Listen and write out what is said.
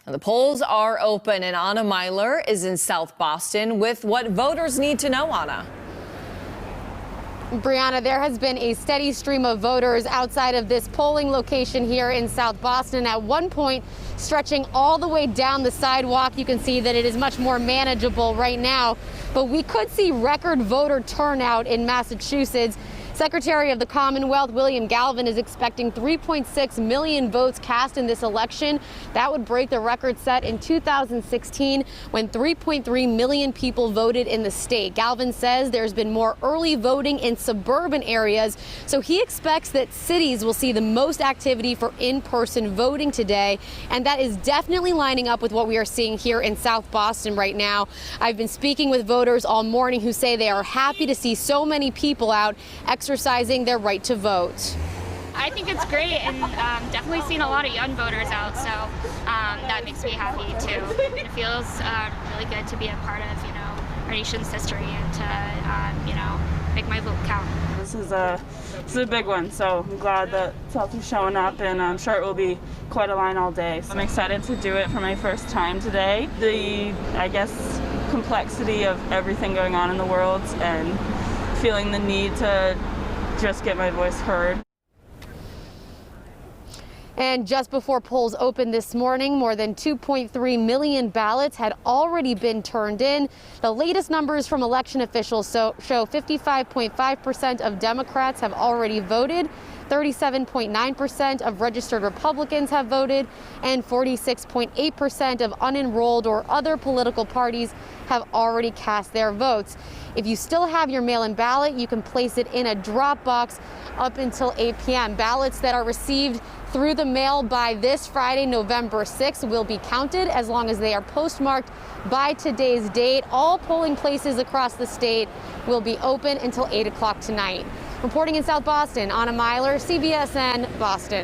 The polls are open, and Anna Meiler is in South Boston with what voters need to know, Anna. Brianna, there has been a steady stream of voters outside of this polling location here in South Boston, at one point stretching all the way down the sidewalk. You can see that it is much more manageable right now, but we could see record voter turnout in Massachusetts. Secretary of the Commonwealth William Galvin is expecting 3.6 million votes cast in this election. That would break the record set in 2016 when 3.3 million people voted in the state. Galvin says there's been more early voting in suburban areas, so he expects that cities will see the most activity for in-person voting today, and that is definitely lining up with what we are seeing here in South Boston right now. I've been speaking with voters all morning who say they are happy to see so many people out exercising their right to vote. I think it's great, and definitely seen a lot of young voters out, so that makes me happy too. It feels really good to be a part of, our nation's history and to, make my vote count. This is a big one, so I'm glad that South is showing up, and I'm sure it will be quite a line all day. So I'm excited to do it for my first time today. The, complexity of everything going on in the world and feeling the need to just get my voice heard. And just before polls opened this morning, more than 2.3 million ballots had already been turned in. The latest numbers from election officials show 55.5% of Democrats have already voted, 37.9% of registered Republicans have voted, and 46.8% of unenrolled or other political parties have already cast their votes. If you still have your mail-in ballot, you can place it in a drop box up until 8 p.m. Ballots that are received through the mail by this Friday, November 6th, will be counted as long as they are postmarked by today's date. All polling places across the state will be open until 8 o'clock tonight. Reporting in South Boston, Anna Meiler, CBSN, Boston.